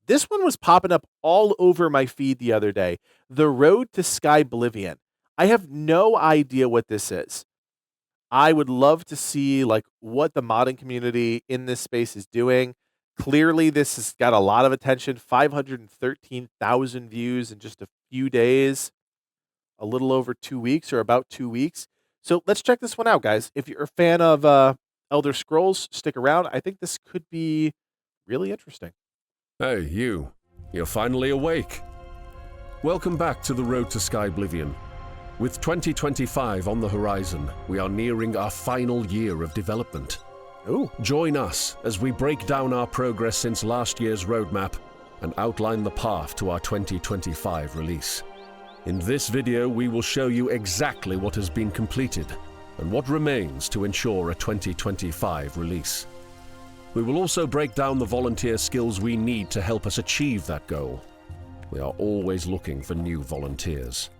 This one was popping up all over my feed the other day. The Road to Skyblivion. I have no idea what this is. I would love to see like what the modding community in this space is doing. Clearly, this has got a lot of attention. 513,000 views in just a few days, a little over 2 weeks or about 2 weeks. So let's check this one out, guys. If you're a fan of Elder Scrolls, stick around. I think this could be really interesting. Hey, you. You're finally awake. Welcome back to the Road to Skyblivion. With 2025 on the horizon, we are nearing our final year of development. Ooh. Join us as we break down our progress since last year's roadmap and outline the path to our 2025 release. In this video, we will show you exactly what has been completed and what remains to ensure a 2025 release. We will also break down the volunteer skills we need to help us achieve that goal. We are always looking for new volunteers.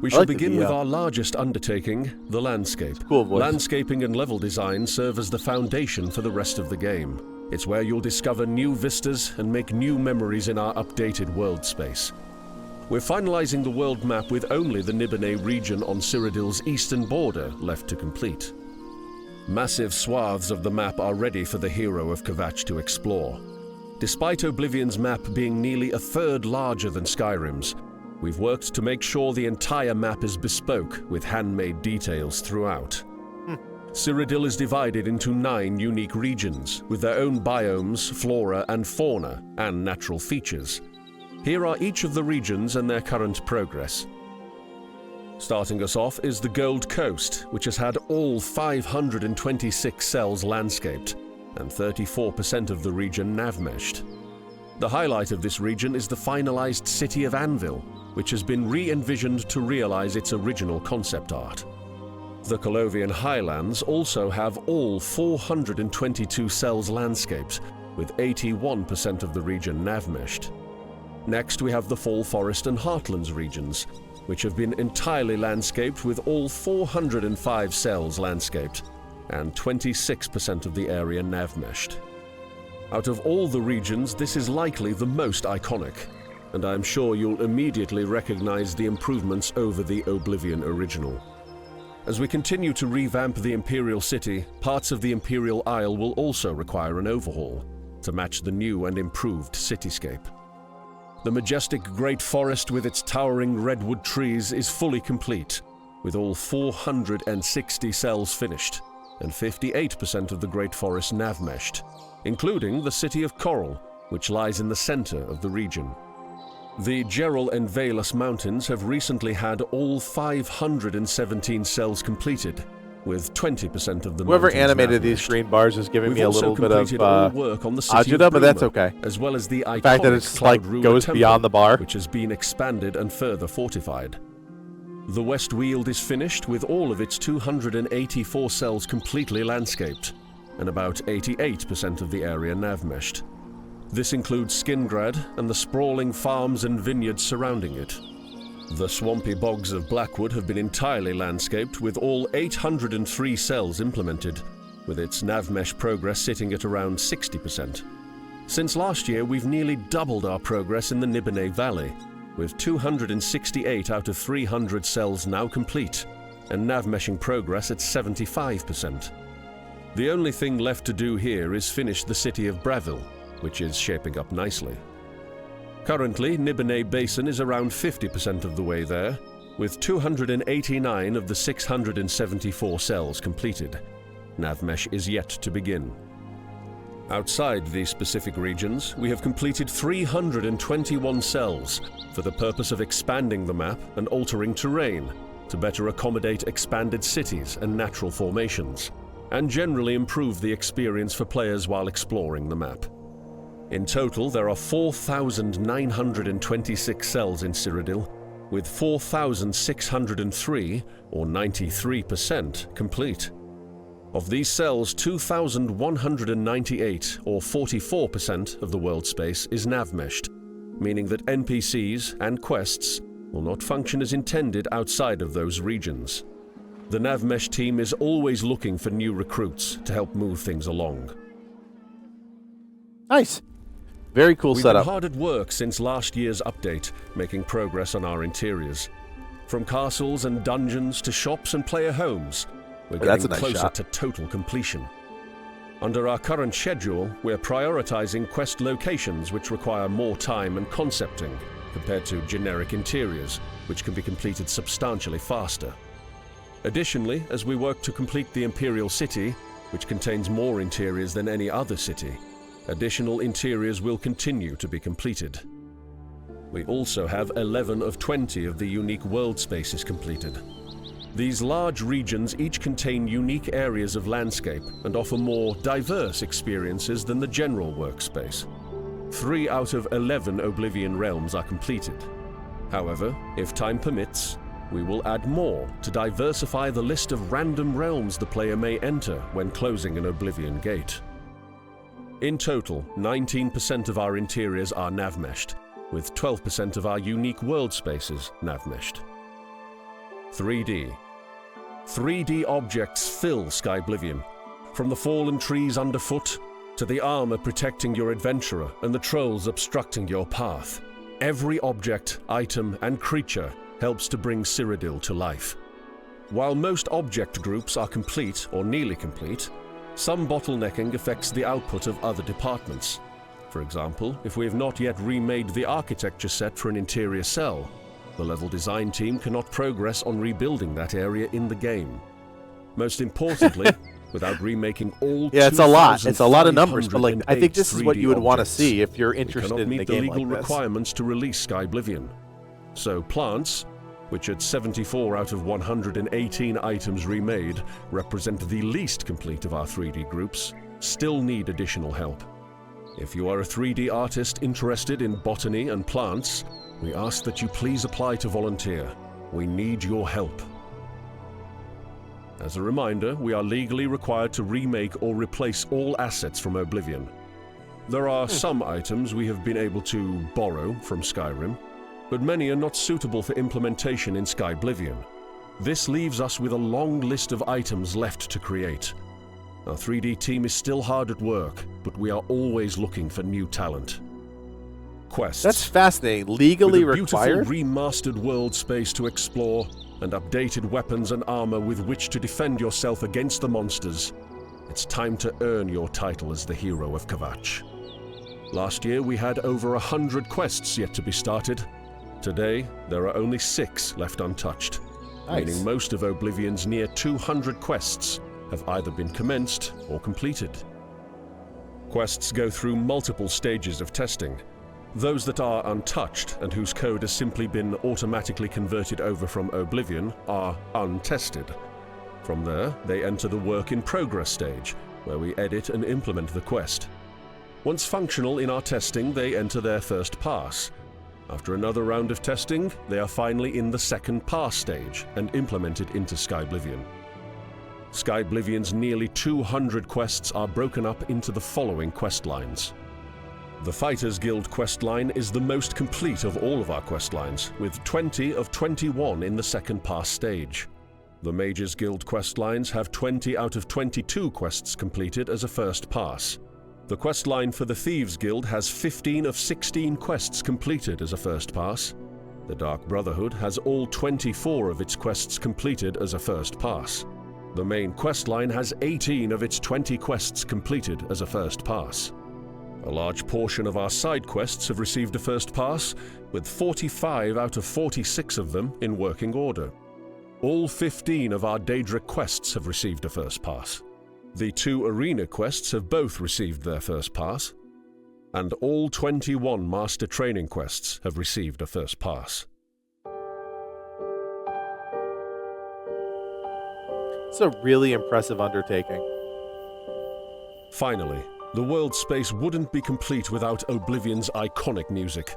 We shall begin with our largest undertaking, the landscape. Cool voice. Landscaping and level design serve as the foundation for the rest of the game. It's where you'll discover new vistas and make new memories in our updated world space. We're finalizing the world map with only the Nibene region on Cyrodiil's eastern border left to complete. Massive swaths of the map are ready for the hero of Kvatch to explore. Despite Oblivion's map being nearly a third larger than Skyrim's, we've worked to make sure the entire map is bespoke with handmade details throughout. Cyrodiil is divided into 9 unique regions with their own biomes, flora and fauna, and natural features. Here are each of the regions and their current progress. Starting us off is the Gold Coast, which has had all 526 cells landscaped and 34% of the region nav-meshed. The highlight of this region is the finalized city of Anvil, which has been re-envisioned to realize its original concept art. The Colovian Highlands also have all 422 cells landscaped, with 81% of the region nav-meshed. Next, we have the Fall Forest and Heartlands regions, which have been entirely landscaped with all 405 cells landscaped, and 26% of the area nav-meshed. Out of all the regions, this is likely the most iconic, and I'm sure you'll immediately recognize the improvements over the Oblivion original. As we continue to revamp the Imperial City, parts of the Imperial Isle will also require an overhaul to match the new and improved cityscape. The majestic Great Forest with its towering redwood trees is fully complete, with all 460 cells finished, and 58% of the Great Forest nav-meshed, including the city of Coral, which lies in the center of the region. The Gerald and Valus Mountains have recently had all 517 cells completed, with 20% of the Whoever mountains animated nav-meshed. these green bars is giving We've me a also little bit completed all of work on the city of agita, but that's Bruma, okay. as well as the iconic The fact that it's like Cloud Ruler goes Temple, beyond the bar. which has been expanded and further fortified. The West Weald is finished with all of its 284 cells completely landscaped, and about 88% of the area nav-meshed. This includes Skingrad and the sprawling farms and vineyards surrounding it. The swampy bogs of Blackwood have been entirely landscaped with all 803 cells implemented, with its nav-mesh progress sitting at around 60%. Since last year, we've nearly doubled our progress in the Nibene Valley, with 268 out of 300 cells now complete, and nav-meshing progress at 75%. The only thing left to do here is finish the city of Bravil, which is shaping up nicely. Currently, Nibene Basin is around 50% of the way there, with 289 of the 674 cells completed. Navmesh is yet to begin. Outside these specific regions, we have completed 321 cells for the purpose of expanding the map and altering terrain to better accommodate expanded cities and natural formations, and generally improve the experience for players while exploring the map. In total, there are 4,926 cells in Cyrodiil, with 4,603, or 93%, complete. Of these cells, 2,198, or 44% of the world space, is nav-meshed, meaning that NPCs and quests will not function as intended outside of those regions. The nav-mesh team is always looking for new recruits to help move things along. Nice. Very cool We've setup. been hard at work since last year's update, making progress on our interiors. From castles and dungeons to shops and player homes, we're That's getting a nice closer shot. to total completion. Under our current schedule, we're prioritizing quest locations which require more time and concepting compared to generic interiors, which can be completed substantially faster. Additionally, as we work to complete the Imperial City, which contains more interiors than any other city, additional interiors will continue to be completed. We also have 11 of 20 of the unique world spaces completed. These large regions each contain unique areas of landscape and offer more diverse experiences than the general workspace. 3 out of 11 Oblivion realms are completed. However, if time permits, we will add more to diversify the list of random realms the player may enter when closing an Oblivion gate. In total, 19% of our interiors are nav-meshed, with 12% of our unique world spaces nav-meshed. 3D. 3D objects fill Skyblivion, from the fallen trees underfoot to the armor protecting your adventurer and the trolls obstructing your path. Every object, item, and creature helps to bring Cyrodiil to life. While most object groups are complete or nearly complete, some bottlenecking affects the output of other departments. For example, if we have not yet remade the architecture set for an interior cell, the level design team cannot progress on rebuilding that area in the game. Most importantly, without remaking all It's a lot. It's a lot of numbers, but like I think this is what you would want to objects, see if you're we interested cannot in meet a the game legal like this. requirements to release Skyblivion. So plants, which at 74 out of 118 items remade represent the least complete of our 3D groups, still need additional help. If you are a 3D artist interested in botany and plants, we ask that you please apply to volunteer. We need your help. As a reminder, we are legally required to remake or replace all assets from Oblivion. There are some items we have been able to borrow from Skyrim, but many are not suitable for implementation in Skyblivion. This leaves us with a long list of items left to create. Our 3D team is still hard at work, but we are always looking for new talent. Quests. That's fascinating. Legally With a required? beautiful remastered world space to explore and updated weapons and armor with which to defend yourself against the monsters, it's time to earn your title as the hero of Kvatch. Last year we had over 100 quests yet to be started. Today, there are only 6 left untouched, meaning most of Oblivion's near 200 quests have either been commenced or completed. Quests go through multiple stages of testing. Those that are untouched and whose code has simply been automatically converted over from Oblivion are untested. From there, they enter the work in progress stage, where we edit and implement the quest. Once functional in our testing, they enter their first pass. After another round of testing, they are finally in the second pass stage and implemented into Skyblivion. Skyblivion's nearly 200 quests are broken up into the following quest lines. The Fighters Guild questline is the most complete of all of our questlines, with 20 of 21 in the second pass stage. The Mages Guild questlines have 20 out of 22 quests completed as a first pass. The questline for the Thieves Guild has 15 of 16 quests completed as a first pass. The Dark Brotherhood has all 24 of its quests completed as a first pass. The main questline has 18 of its 20 quests completed as a first pass. A large portion of our side quests have received a first pass, with 45 out of 46 of them in working order. All 15 of our Daedric quests have received a first pass. The 2 arena quests have both received their first pass, and all 21 master training quests have received a first pass. It's a really impressive undertaking. Finally, the world space wouldn't be complete without Oblivion's iconic music.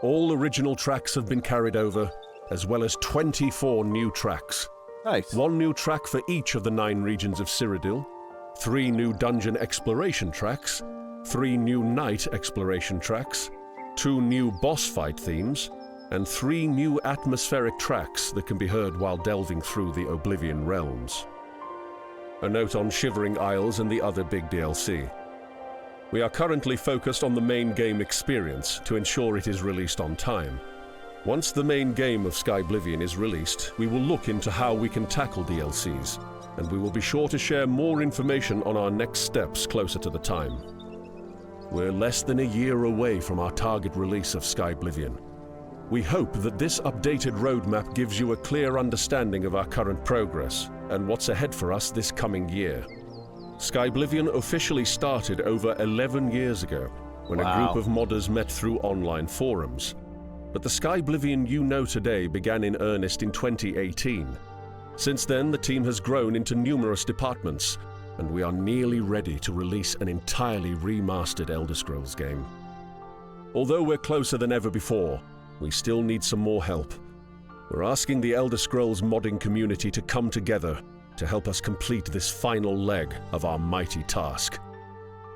All original tracks have been carried over, as well as 24 new tracks. Nice. 1 new track for each of the 9 regions of Cyrodiil, 3 new dungeon exploration tracks, 3 new night exploration tracks, 2 new boss fight themes, and 3 new atmospheric tracks that can be heard while delving through the Oblivion realms. A note on Shivering Isles and the other big DLC. We are currently focused on the main game experience to ensure it is released on time. Once the main game of Skyblivion is released, we will look into how we can tackle DLCs, and we will be sure to share more information on our next steps closer to the time. We're less than a year away from our target release of Skyblivion. We hope that this updated roadmap gives you a clear understanding of our current progress and what's ahead for us this coming year. Skyblivion officially started over 11 years ago when a group of modders met through online forums. But the Skyblivion you know today began in earnest in 2018. Since then, the team has grown into numerous departments, and we are nearly ready to release an entirely remastered Elder Scrolls game. Although we're closer than ever before, we still need some more help. We're asking the Elder Scrolls modding community to come together to help us complete this final leg of our mighty task.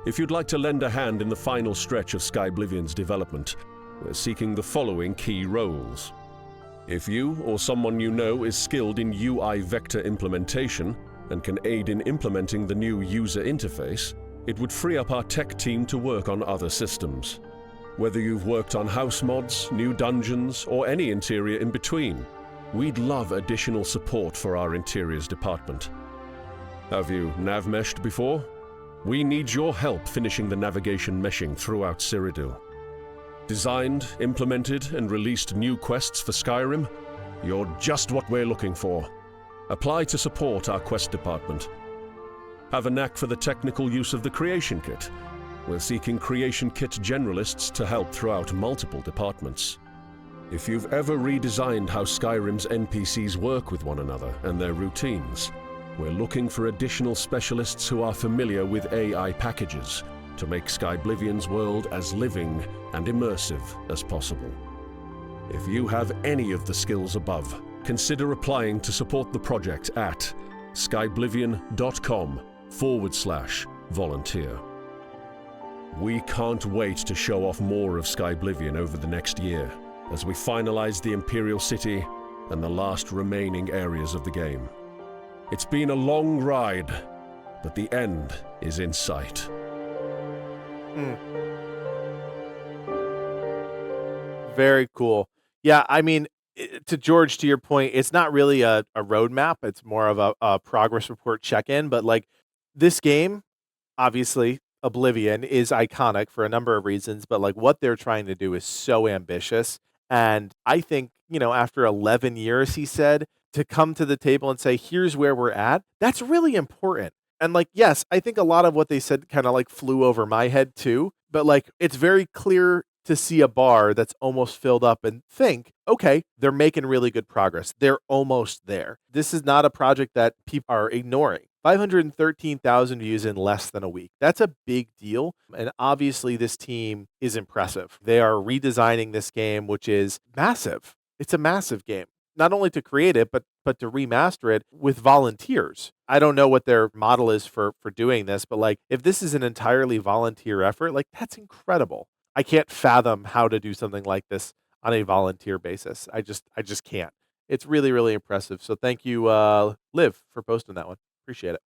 If you'd like to lend a hand in the final stretch of Skyblivion's development, we're seeking the following key roles. If you or someone you know is skilled in UI vector implementation and can aid in implementing the new user interface, it would free up our tech team to work on other systems. Whether you've worked on house mods, new dungeons, or any interior in between, we'd love additional support for our interiors department. Have you nav meshed before? We need your help finishing the navigation meshing throughout Cyrodiil. Designed, implemented, and released new quests for Skyrim? You're just what we're looking for. Apply to support our quest department. Have a knack for the technical use of the Creation Kit? We're seeking Creation Kit generalists to help throughout multiple departments. If you've ever redesigned how Skyrim's NPCs work with one another and their routines, we're looking for additional specialists who are familiar with AI packages to make Skyblivion's world as living and immersive as possible. If you have any of the skills above, consider applying to support the project at skyblivion.com/volunteer. We can't wait to show off more of Skyblivion over the next year as we finalize the Imperial City and the last remaining areas of the game. It's been a long ride, but the end is in sight. Very cool. Yeah, I mean, to George, to your point, it's not really a roadmap. It's more of a progress report check-in. But like this game, obviously, Oblivion is iconic for a number of reasons. But like what they're trying to do is so ambitious. And I think, after 11 years, he said, to come to the table and say, here's where we're at, that's really important. And like, yes, I think a lot of what they said kind of like flew over my head too. But like, it's very clear to see a bar that's almost filled up and think, okay, they're making really good progress. They're almost there. This is not a project that people are ignoring. 513,000 views in less than a week. That's a big deal. And obviously this team is impressive. They are redesigning this game, which is massive. It's a massive game. Not only to create it, but to remaster it with volunteers. I don't know what their model is for doing this, but like if this is an entirely volunteer effort, like that's incredible. I can't fathom how to do something like this on a volunteer basis. I just can't. It's really, really impressive. So thank you, Liv, for posting that one. Appreciate it.